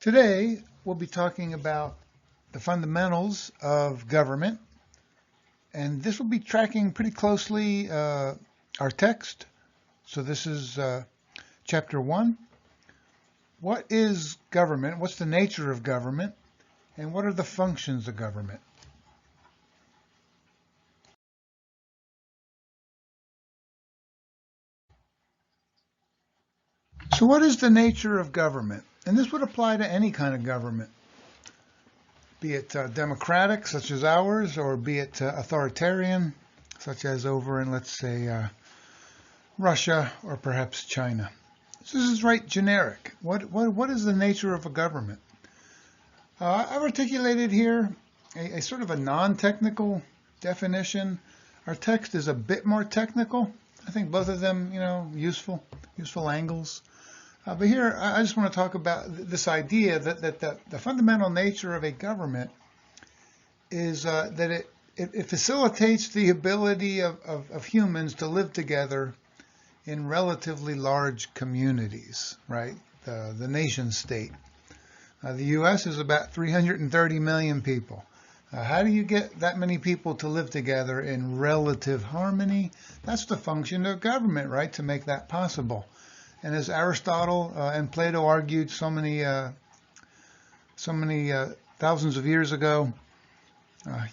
Today, we'll be talking about the fundamentals of government, and this will be tracking pretty closely our text. So this is chapter 1. What is government? What's the nature of government? And what are the functions of government? So what is the nature of government? And this would apply to any kind of government, be it democratic, such as ours, or be it authoritarian, such as over in, let's say, Russia or perhaps China. So this is right generic. What is the nature of a government? I've articulated here a sort of a non-technical definition. Our text is a bit more technical. I think both of them, useful angles. But here, I just want to talk about this idea that the fundamental nature of a government is that it facilitates the ability of humans to live together in relatively large communities, right? The nation state. The U.S. is about 330 million people. How do you get that many people to live together in relative harmony? That's the function of government, right? To make that possible. And as Aristotle and Plato argued so many thousands of years ago,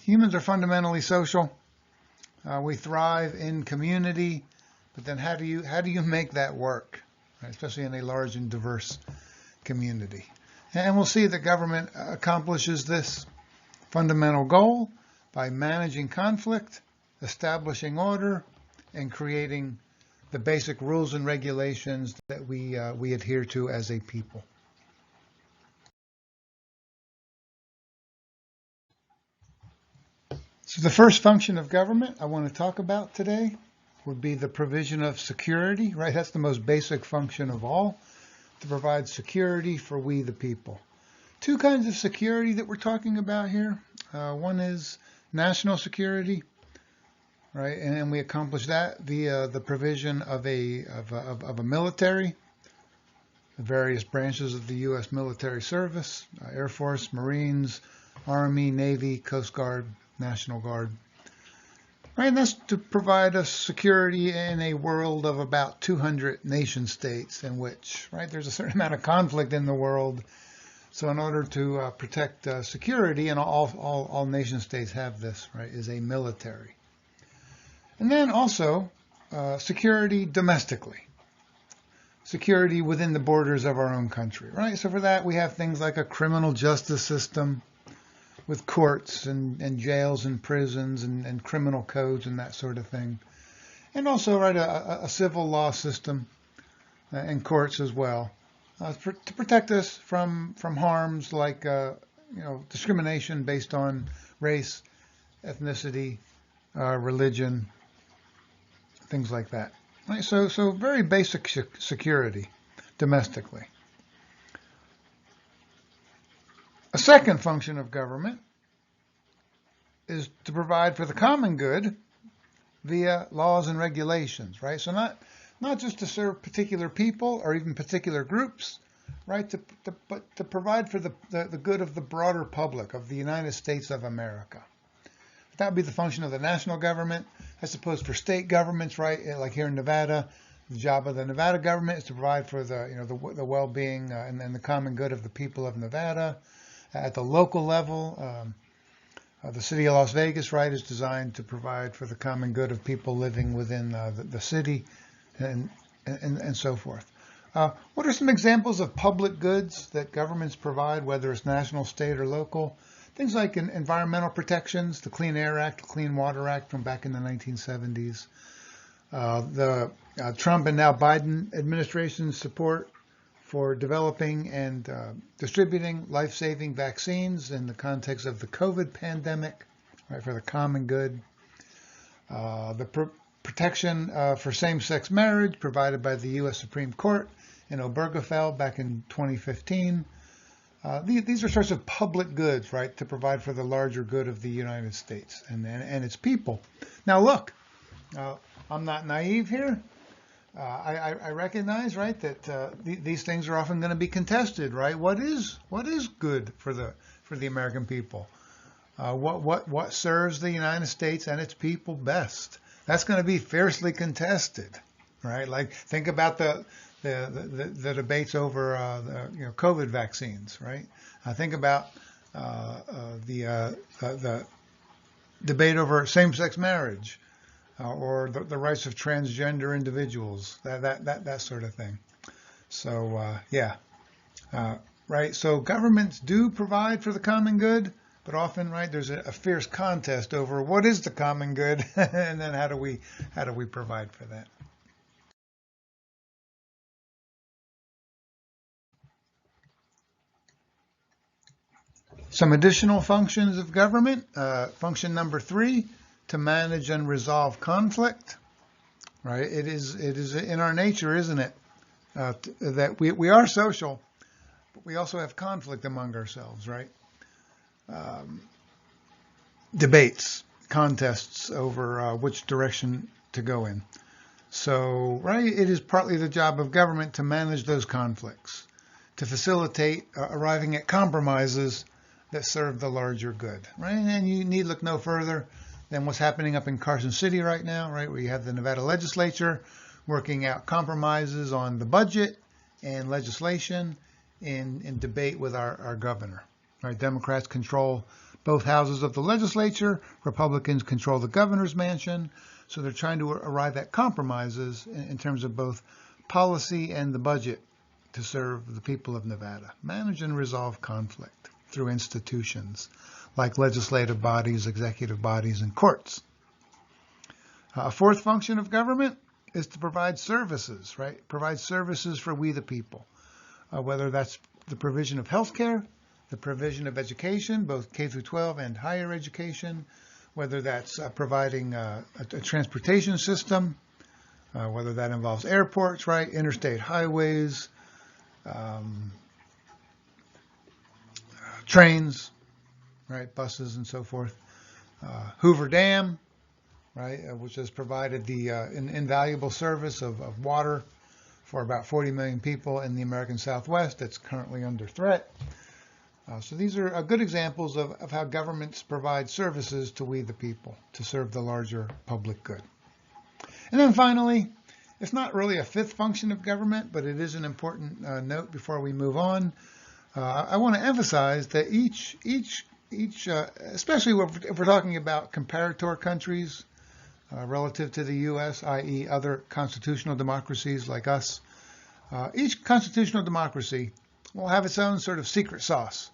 humans are fundamentally social. We thrive in community, but then how do you make that work, right? Especially in a large and diverse community? And we'll see that government accomplishes this fundamental goal by managing conflict, establishing order, and creating the basic rules and regulations that we adhere to as a people. So the first function of government I want to talk about today would be the provision of security, right? That's the most basic function of all, to provide security for we the people. Two kinds of security that we're talking about here. One is national security, right? And we accomplish that via the provision of a military, the various branches of the U.S. military service, Air Force, Marines, Army, Navy, Coast Guard, National Guard. Right, and that's to provide us security in a world of about 200 nation states in which, right, there's a certain amount of conflict in the world. So in order to protect security, and all nation states have this, right, is a military. And then also security domestically, security within the borders of our own country, right? So for that we have things like a criminal justice system with courts and jails and prisons and criminal codes and that sort of thing. And also, right, a civil law system and courts as well to protect us from harms like discrimination based on race, ethnicity, religion, things like that. Right? So very basic security domestically. A second function of government is to provide for the common good via laws and regulations, right? So not just to serve particular people or even particular groups, right? But to provide for the good of the broader public of the United States of America. That would be the function of the national government. I suppose for state governments, right? Like here in Nevada, the job of the Nevada government is to provide for the well-being and the common good of the people of Nevada. At the local level, the city of Las Vegas, right, is designed to provide for the common good of people living within the city, and so forth. What are some examples of public goods that governments provide, whether it's national, state, or local? Things like environmental protections, the Clean Air Act, the Clean Water Act from back in the 1970s. The Trump and now Biden administration's support for developing and distributing life-saving vaccines in the context of the COVID pandemic, right, for the common good. The protection for same-sex marriage provided by the U.S. Supreme Court in Obergefell back in 2015. These are sorts of public goods, right, to provide for the larger good of the United States and its people. Now look, I'm not naive here. I recognize, right, that these things are often going to be contested, right? What is good for the American people? What serves the United States and its people best? That's going to be fiercely contested, right? Like think about the debates over the COVID vaccines, right? Think about the debate over same-sex marriage or the rights of transgender individuals, that sort of thing. So yeah, right. So governments do provide for the common good, but often, right, there's a fierce contest over what is the common good, and then how do we provide for that? Some additional functions of government. Function number 3, to manage and resolve conflict. Right? It is in our nature, isn't it, that we are social, but we also have conflict among ourselves, right? Debates, contests over which direction to go in. So, right, it is partly the job of government to manage those conflicts, to facilitate arriving at compromises that serve the larger good, right? And you need look no further than what's happening up in Carson City right now, right, where you have the Nevada legislature working out compromises on the budget and legislation in debate with our governor. Right? Democrats control both houses of the legislature, Republicans control the governor's mansion, so they're trying to arrive at compromises in terms of both policy and the budget to serve the people of Nevada. Manage and resolve conflict through institutions like legislative bodies, executive bodies, and courts. A fourth function of government is to provide services, right? Provide services for we the people, whether that's the provision of health care, the provision of education, both K through 12 and higher education, whether that's providing a transportation system, whether that involves airports, right, interstate highways, trains, right, buses and so forth. Hoover Dam, right, which has provided the invaluable service of water for about 40 million people in the American Southwest that's currently under threat. So these are good examples of how governments provide services to we the people to serve the larger public good. And then finally, it's not really a fifth function of government, but it is an important note before we move on. I want to emphasize that each especially if we're talking about comparator countries relative to the U.S., i.e. other constitutional democracies like us, each constitutional democracy will have its own sort of secret sauce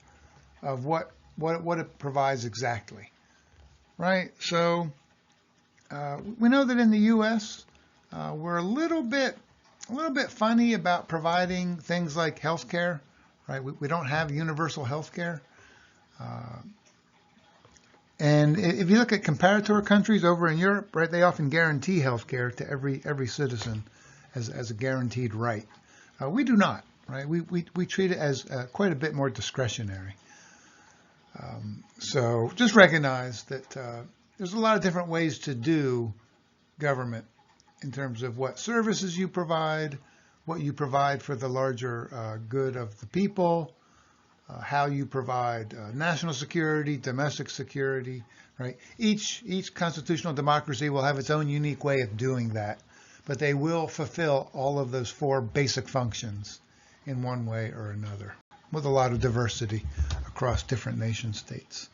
of what it provides exactly, right? So we know that in the U.S. We're a little bit funny about providing things like health care, right? We don't have universal health care. And if you look at comparator countries over in Europe, right, they often guarantee health care to every citizen as a guaranteed right. We do not, right? We treat it as quite a bit more discretionary. So just recognize that there's a lot of different ways to do government in terms of what services you provide, what you provide for the larger good of the people, how you provide national security, domestic security, right? Each constitutional democracy will have its own unique way of doing that, but they will fulfill all of those 4 basic functions in one way or another, with a lot of diversity across different nation states.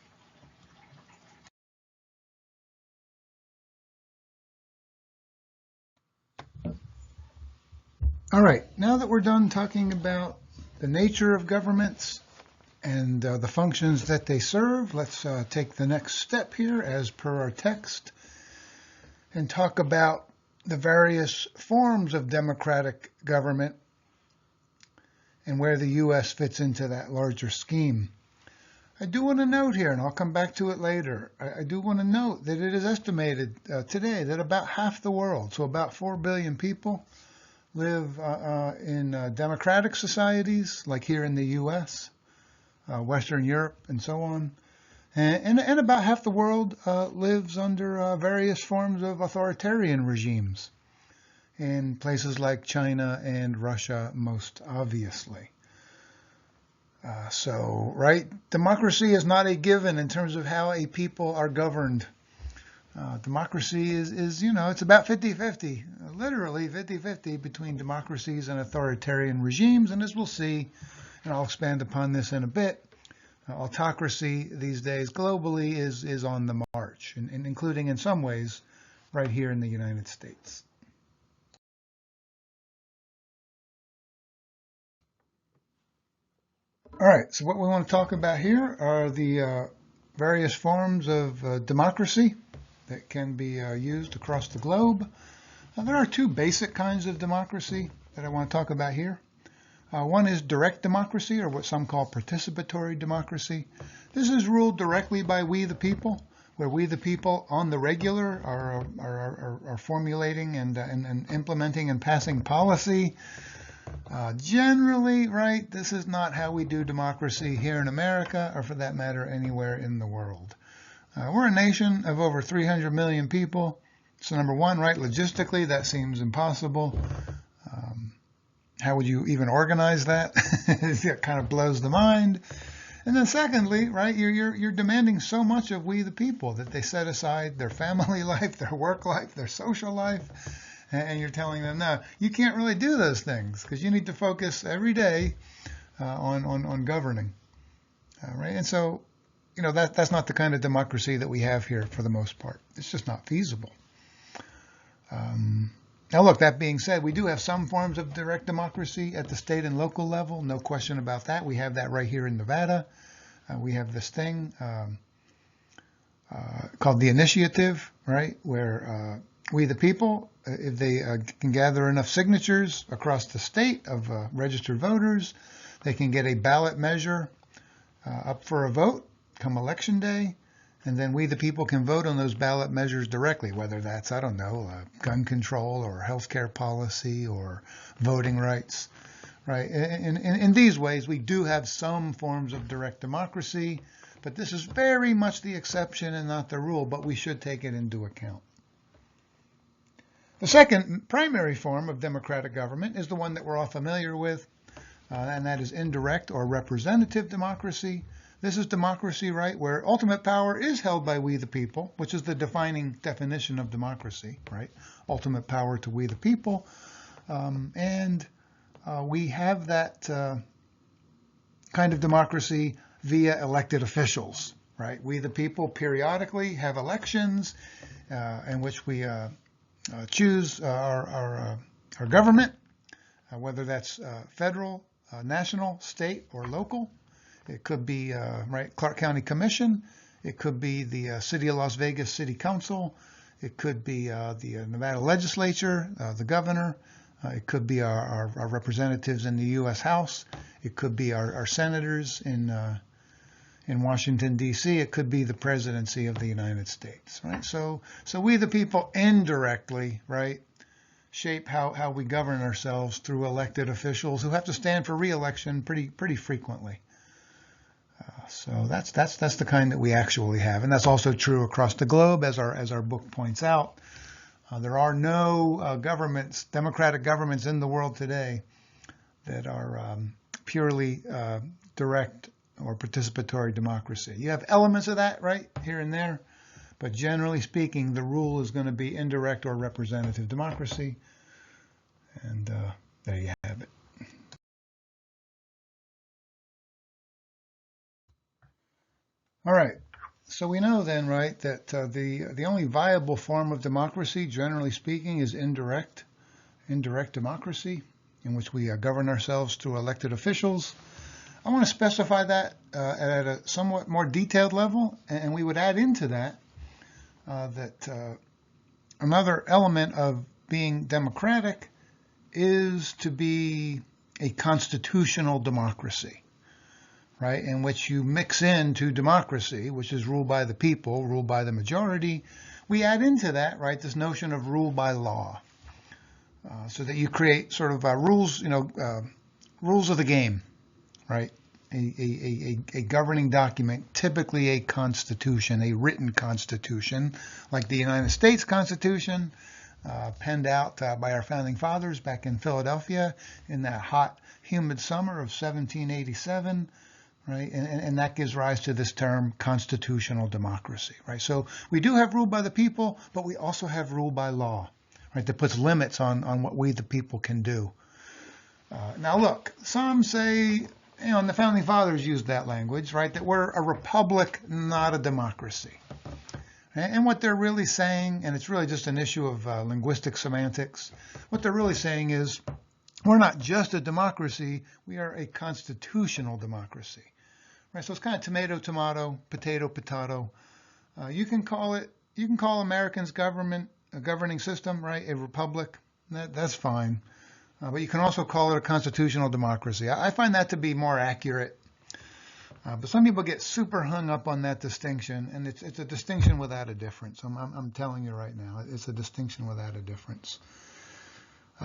All right, now that we're done talking about the nature of governments and the functions that they serve, let's take the next step here as per our text and talk about the various forms of democratic government and where the U.S. fits into that larger scheme. I do want to note here, and I'll come back to it later, I do want to note that it is estimated today that about half the world, so about 4 billion people, live in democratic societies, like here in the U.S., Western Europe, and so on. And about half the world lives under various forms of authoritarian regimes. in places like China and Russia, most obviously. Right, democracy is not a given in terms of how a people are governed. Democracy is, it's about 50-50, literally 50-50 between democracies and authoritarian regimes. And as we'll see, and I'll expand upon this in a bit, autocracy these days globally is on the march, and including in some ways right here in the United States. All right, so what we want to talk about here are the various forms of democracy that can be used across the globe. There are two basic kinds of democracy that I want to talk about here. One is direct democracy, or what some call participatory democracy. This is ruled directly by we the people, where we the people on the regular are formulating and implementing and passing policy. Generally, right, this is not how we do democracy here in America, or for that matter, anywhere in the world. We're a nation of over 300 million people. So number one, right, logistically, that seems impossible. How would you even organize that? It kind of blows the mind. And then secondly, right, you're demanding so much of we the people that they set aside their family life, their work life, their social life, and you're telling them, no, you can't really do those things because you need to focus every day on governing. Right? And so, that's not the kind of democracy that we have here for the most part. It's just not feasible. Now, look, that being said, we do have some forms of direct democracy at the state and local level. No question about that. We have that right here in Nevada. We have this thing called the initiative, right, where we the people, if they can gather enough signatures across the state of registered voters, they can get a ballot measure up for a vote come election day, and then we the people can vote on those ballot measures directly, whether that's, I don't know, gun control or healthcare policy or voting rights, right? In these ways, we do have some forms of direct democracy, but this is very much the exception and not the rule, but we should take it into account. The second primary form of democratic government is the one that we're all familiar with, and that is indirect or representative democracy. This is democracy, right, where ultimate power is held by we the people, which is the defining definition of democracy, right? Ultimate power to we the people. We have that kind of democracy via elected officials, right? We the people periodically have elections in which we choose our government, whether that's federal, national, state, or local. It could be Clark County Commission. It could be the City of Las Vegas City Council. It could be the Nevada Legislature, the governor. It could be our representatives in the U.S. House. It could be our senators in Washington, D.C. It could be the presidency of the United States, right? So we the people indirectly, right, shape how we govern ourselves through elected officials who have to stand for re-election pretty frequently. So that's the kind that we actually have, and that's also true across the globe, as our book points out. There are no democratic governments in the world today that are purely direct or participatory democracy. You have elements of that, right, here and there, but generally speaking, the rule is going to be indirect or representative democracy, and there you have it. All right, so we know then, right, that the only viable form of democracy, generally speaking, is indirect democracy, in which we govern ourselves through elected officials. I want to specify that at a somewhat more detailed level, and we would add into that another element of being democratic is to be a constitutional democracy, right, in which you mix into democracy, which is ruled by the people, ruled by the majority. We add into that, right, this notion of rule by law, so that you create sort of rules, rules of the game, right? A governing document, typically a constitution, a written constitution, like the United States Constitution, penned out by our founding fathers back in Philadelphia in that hot, humid summer of 1787. Right, and that gives rise to this term constitutional democracy, right? So we do have rule by the people, but we also have rule by law, right? That puts limits on what we the people can do. Now look, some say, and the founding fathers used that language, right? That we're a republic, not a democracy. And what they're really saying, and it's really just an issue of linguistic semantics, what they're really saying is we're not just a democracy, we are a constitutional democracy. Right, so it's kind of tomato, tomato, potato, potato. You can call Americans' government a governing system, right? A republic. That's fine. But you can also call it a constitutional democracy. I find that to be more accurate. But some people get super hung up on that distinction, and it's a distinction without a difference. I'm telling you right now, it's a distinction without a difference.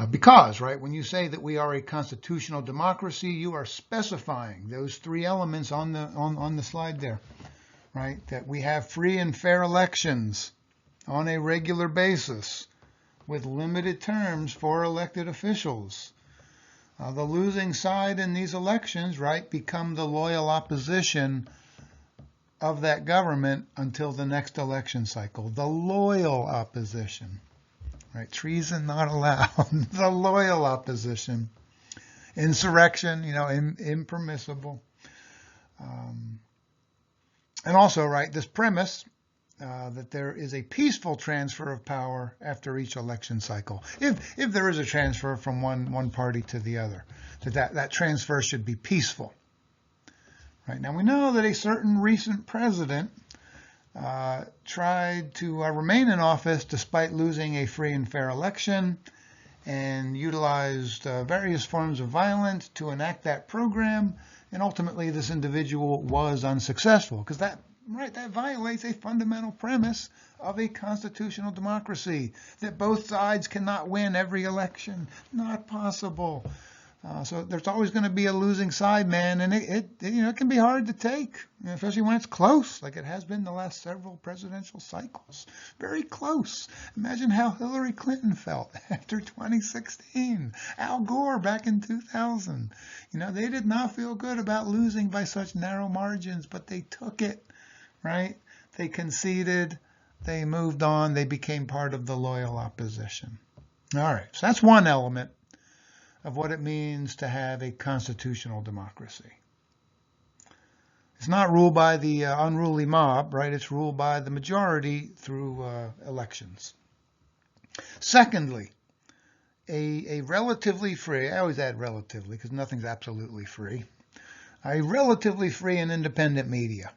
Because, right, when you say that we are a constitutional democracy, you are specifying those three elements on the slide there, right? That we have free and fair elections on a regular basis with limited terms for elected officials. The losing side in these elections, right, become the loyal opposition of that government until the next election cycle. The loyal opposition. Right, treason not allowed. The loyal opposition, insurrection, impermissible, and also, right, this premise that there is a peaceful transfer of power after each election cycle. If there is a transfer from one party to the other, that transfer should be peaceful. Right, now we know that a certain recent president tried to remain in office despite losing a free and fair election and utilized various forms of violence to enact that program. And ultimately, this individual was unsuccessful because that violates a fundamental premise of a constitutional democracy, that both sides cannot win every election. Not possible. So there's always going to be a losing side, man, and it can be hard to take, especially when it's close, like it has been the last several presidential cycles. Very close. Imagine how Hillary Clinton felt after 2016. Al Gore back in 2000. They did not feel good about losing by such narrow margins, but they took it, right? They conceded, they moved on, they became part of the loyal opposition. All right, so that's one element of what it means to have a constitutional democracy. It's not ruled by the unruly mob, right? It's ruled by the majority through elections. Secondly, a relatively free, I always add relatively because nothing's absolutely free, a relatively free and independent media,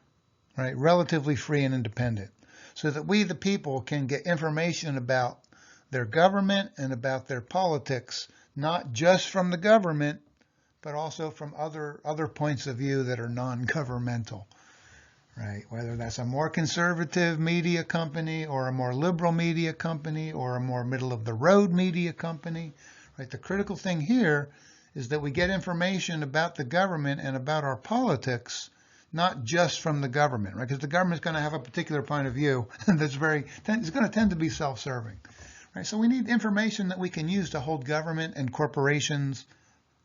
right? Relatively free and independent, so that we, the people, can get information about their government and about their politics, not just from the government, but also from other points of view that are non-governmental, right? Whether that's a more conservative media company or a more liberal media company or a more middle-of-the-road media company, right? The critical thing here is that we get information about the government and about our politics, not just from the government, right? Because the government's going to have a particular point of view that's it's going to tend to be self-serving. Right, so we need information that we can use to hold government and corporations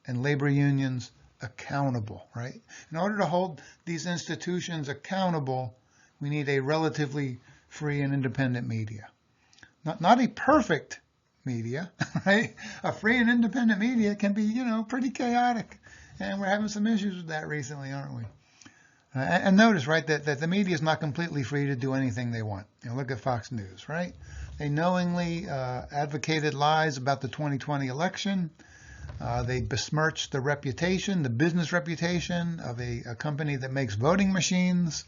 and labor unions accountable, right? In order to hold these institutions accountable, we need a relatively free and independent media. Not a perfect media, right? A free and independent media can be, pretty chaotic. And we're having some issues with that recently, aren't we? And notice, right, that the media is not completely free to do anything they want. Look at Fox News, right? They knowingly advocated lies about the 2020 election. They besmirched the reputation, the business reputation of a company that makes voting machines.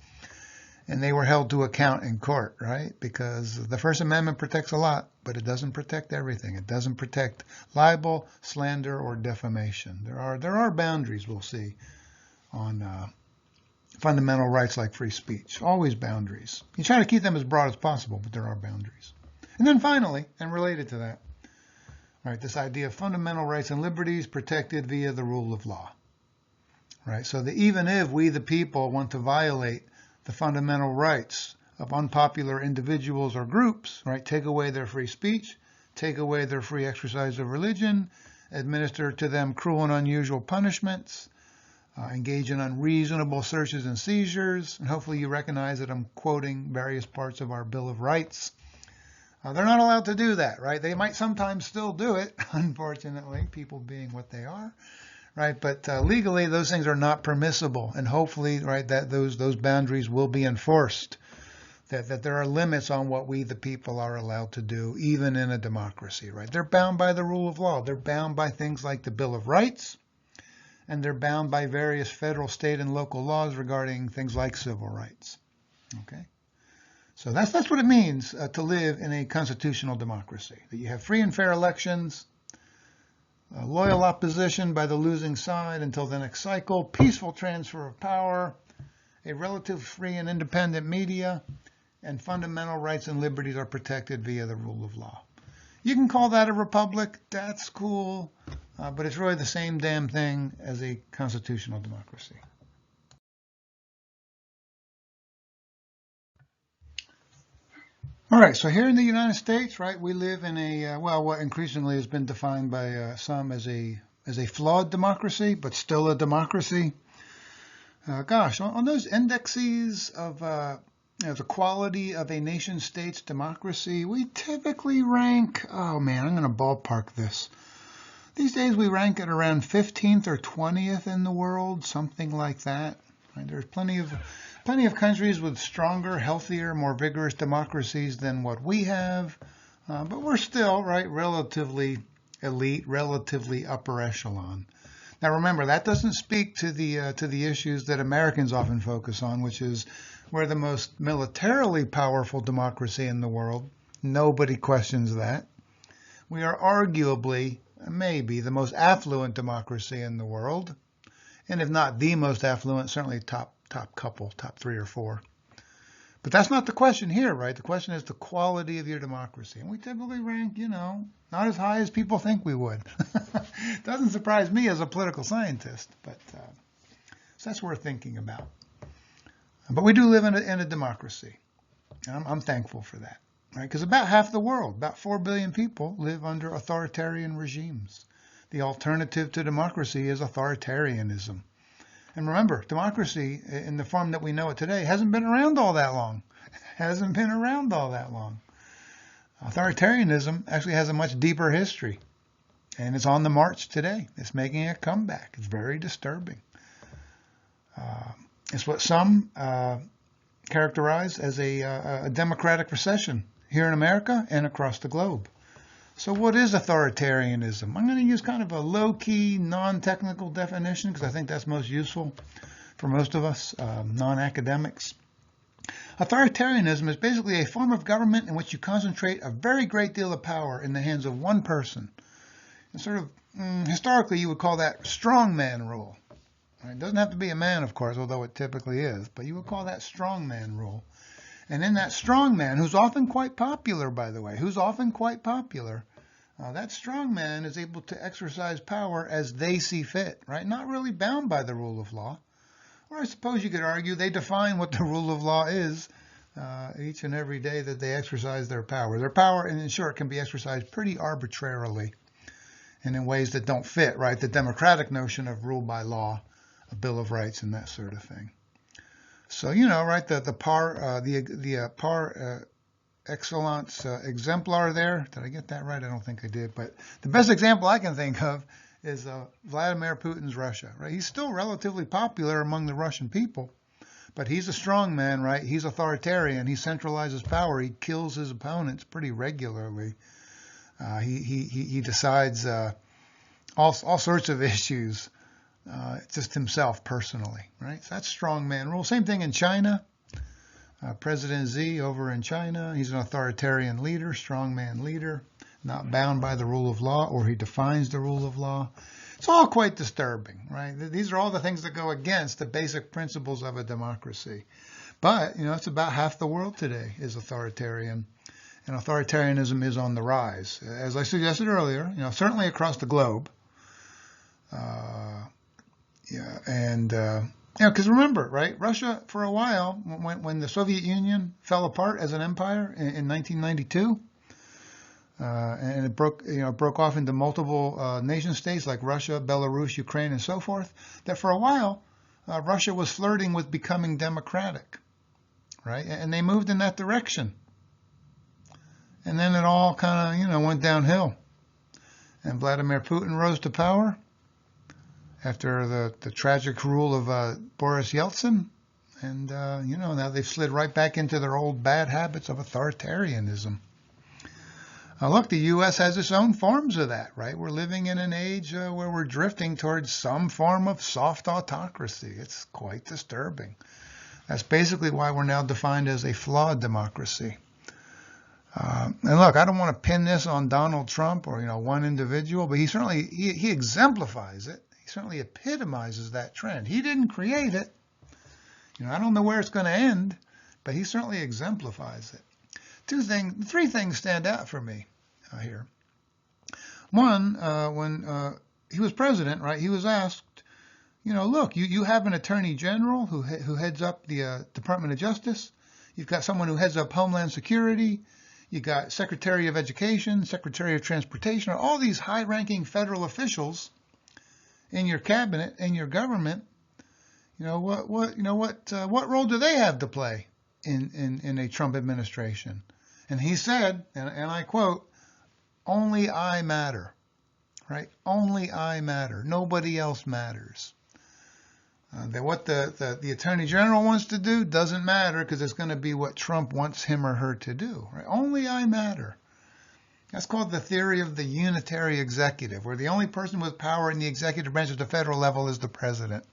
And they were held to account in court, right? Because the First Amendment protects a lot, but it doesn't protect everything. It doesn't protect libel, slander, or defamation. There are boundaries, we'll see, on fundamental rights like free speech. Always boundaries. You try to keep them as broad as possible, but there are boundaries. And then finally, and related to that, right, this idea of fundamental rights and liberties protected via the rule of law. Right? So that even if we, the people, want to violate the fundamental rights of unpopular individuals or groups, right, take away their free speech, take away their free exercise of religion, administer to them cruel and unusual punishments, engage in unreasonable searches and seizures, and hopefully you recognize that I'm quoting various parts of our Bill of Rights. They're not allowed to do that, right? They might sometimes still do it, unfortunately, people being what they are, right? But legally, those things are not permissible, and hopefully, right, that those boundaries will be enforced. That there are limits on what we, the people, are allowed to do, even in a democracy, right? They're bound by the rule of law. They're bound by things like the Bill of Rights, and they're bound by various federal, state, and local laws regarding things like civil rights. Okay, so that's what it means to live in a constitutional democracy. That you have free and fair elections, loyal opposition by the losing side until the next cycle, peaceful transfer of power, a relative free and independent media, and fundamental rights and liberties are protected via the rule of law. You can call that a republic. That's cool. But it's really the same damn thing as a constitutional democracy. All right, so here in the United States, right, we live in a, well, what increasingly has been defined by some as a flawed democracy, but still a democracy. Gosh, on those indexes of the quality of a nation-state's democracy, we typically rank, oh man, I'm going to ballpark this. These days we rank at around 15th or 20th in the world, something like that. Right? There's plenty of countries with stronger, healthier, more vigorous democracies than what we have, but we're still, right, relatively elite, relatively upper echelon. Now remember, that doesn't speak to the issues that Americans often focus on, which is we're the most militarily powerful democracy in the world. Nobody questions that. We are arguably, maybe, the most affluent democracy in the world. And if not the most affluent, certainly top couple, top 3 or 4. But that's not the question here, right? The question is the quality of your democracy. And we typically rank, not as high as people think we would. Doesn't surprise me as a political scientist, but so that's worth thinking about. But we do live in a democracy. And I'm thankful for that, right? Because about half the world, about 4 billion people, live under authoritarian regimes. The alternative to democracy is authoritarianism. And remember, democracy in the form that we know it today hasn't been around all that long. Hasn't been around all that long. Authoritarianism actually has a much deeper history. And it's on the march today. It's making a comeback. It's very disturbing. It's what some characterize as a democratic recession here in America and across the globe. So what is authoritarianism? I'm going to use kind of a low-key, non-technical definition because I think that's most useful for most of us, non-academics. Authoritarianism is basically a form of government in which you concentrate a very great deal of power in the hands of one person. And sort of, historically, you would call that strongman rule. It doesn't have to be a man, of course, although it typically is, but you would call that strongman rule. And in that strongman, who's often quite popular, by the way, that strongman is able to exercise power as they see fit, right? Not really bound by the rule of law. Or I suppose you could argue they define what the rule of law is each and every day that they exercise their power. Their power, in short, can be exercised pretty arbitrarily and in ways that don't fit, right? The democratic notion of rule by law, a Bill of Rights, and that sort of thing. So, right, the par excellence exemplar there. Did I get that right? I don't think I did. But the best example I can think of is Vladimir Putin's Russia, right? He's still relatively popular among the Russian people, but he's a strong man, right? He's authoritarian. He centralizes power. He kills his opponents pretty regularly. He decides all sorts of issues. Just himself personally, right? So that's strongman rule. Same thing in China. President Xi over in China, he's an authoritarian leader, strongman leader, not bound by the rule of law, or he defines the rule of law. It's all quite disturbing, right? These are all the things that go against the basic principles of a democracy. But, it's about half the world today is authoritarian, and authoritarianism is on the rise. As I suggested earlier, certainly across the globe. Because remember, right, Russia for a while, when the Soviet Union fell apart as an empire in 1992, and it broke off into multiple nation states like Russia, Belarus, Ukraine, and so forth. That for a while, Russia was flirting with becoming democratic, right? And they moved in that direction. And then it all kind of, went downhill. And Vladimir Putin rose to power after the tragic rule of Boris Yeltsin. And, now they've slid right back into their old bad habits of authoritarianism. Look, the U.S. has its own forms of that, right? We're living in an age where we're drifting towards some form of soft autocracy. It's quite disturbing. That's basically why we're now defined as a flawed democracy. And look, I don't want to pin this on Donald Trump or, one individual, but he exemplifies it. He certainly epitomizes that trend. He didn't create it. I don't know where it's going to end, but he certainly exemplifies it. Three things stand out for me here. One, when he was president, right, he was asked, look, you have an attorney general who heads up the Department of Justice. You've got someone who heads up Homeland Security. You got Secretary of Education, Secretary of Transportation, all these high-ranking federal officials in your cabinet, in your government. What role do they have to play in a Trump administration? And he said, and I quote, "Only I matter," right? Only I matter. Nobody else matters. That what the Attorney General wants to do doesn't matter because it's going to be what Trump wants him or her to do. Right? Only I matter. That's called the theory of the unitary executive, where the only person with power in the executive branch at the federal level is the president.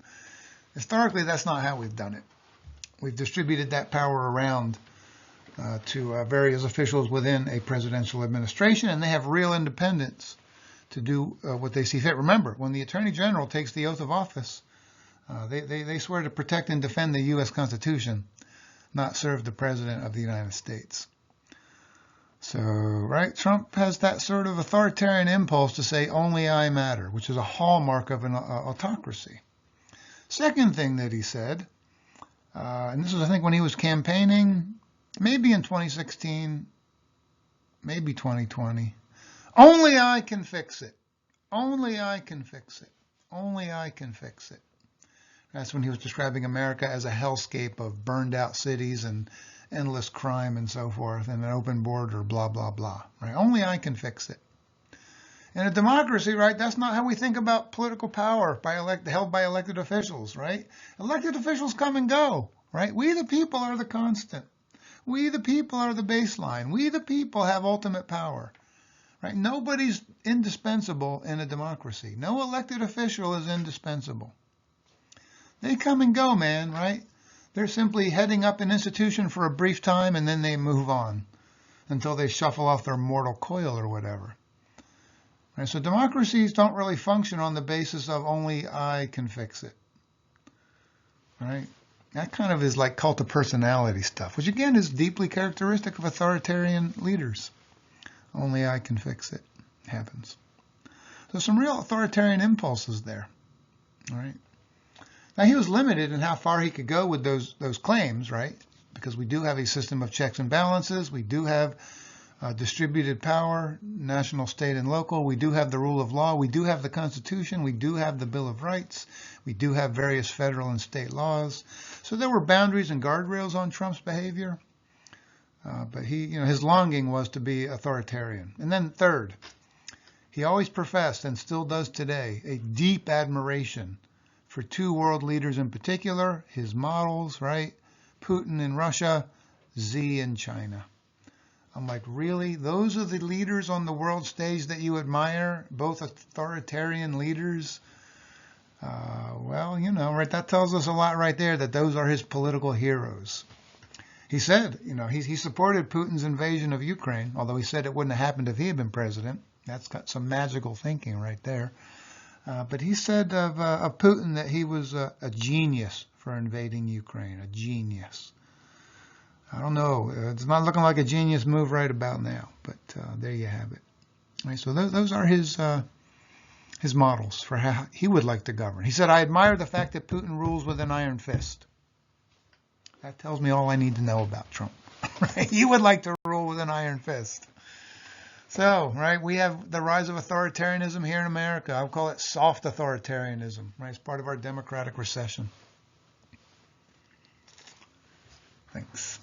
Historically, that's not how we've done it. We've distributed that power around to various officials within a presidential administration, and they have real independence to do what they see fit. Remember, when the Attorney General takes the oath of office, they swear to protect and defend the U.S. Constitution, not serve the President of the United States. So, right, Trump has that sort of authoritarian impulse to say, only I matter, which is a hallmark of an autocracy. Second thing that he said, and this was, I think, when he was campaigning, maybe in 2016, maybe 2020, only I can fix it. Only I can fix it. Only I can fix it. That's when he was describing America as a hellscape of burned out cities and endless crime and so forth, and an open border, blah, blah, blah. Right? Only I can fix it. In a democracy, right, that's not how we think about political power held by elected officials, right? Elected officials come and go, right? We the people are the constant. We the people are the baseline. We the people have ultimate power, right? Nobody's indispensable in a democracy. No elected official is indispensable. They come and go, man, right? They're simply heading up an institution for a brief time and then they move on until they shuffle off their mortal coil or whatever. Right? So democracies don't really function on the basis of only I can fix it. Right? That kind of is like cult of personality stuff, which again is deeply characteristic of authoritarian leaders. Only I can fix it happens. So some real authoritarian impulses there. All right. Now, he was limited in how far he could go with those claims, right? Because we do have a system of checks and balances. We do have distributed power, national, state, and local. We do have the rule of law. We do have the Constitution. We do have the Bill of Rights. We do have various federal and state laws. So there were boundaries and guardrails on Trump's behavior. But his longing was to be authoritarian. And then third, he always professed, and still does today, a deep admiration for two world leaders in particular, his models, right? Putin in Russia, Xi in China. I'm like, really? Those are the leaders on the world stage that you admire? Both authoritarian leaders? Well, right, that tells us a lot right there that those are his political heroes. He said, he supported Putin's invasion of Ukraine, although he said it wouldn't have happened if he had been president. That's got some magical thinking right there. But he said of Putin that he was a genius for invading Ukraine, a genius. I don't know. It's not looking like a genius move right about now, but there you have it. All right, so those are his models for how he would like to govern. He said, I admire the fact that Putin rules with an iron fist. That tells me all I need to know about Trump. Right? He would like to rule with an iron fist. So, right, we have the rise of authoritarianism here in America. I would call it soft authoritarianism, right? It's part of our democratic recession. Thanks.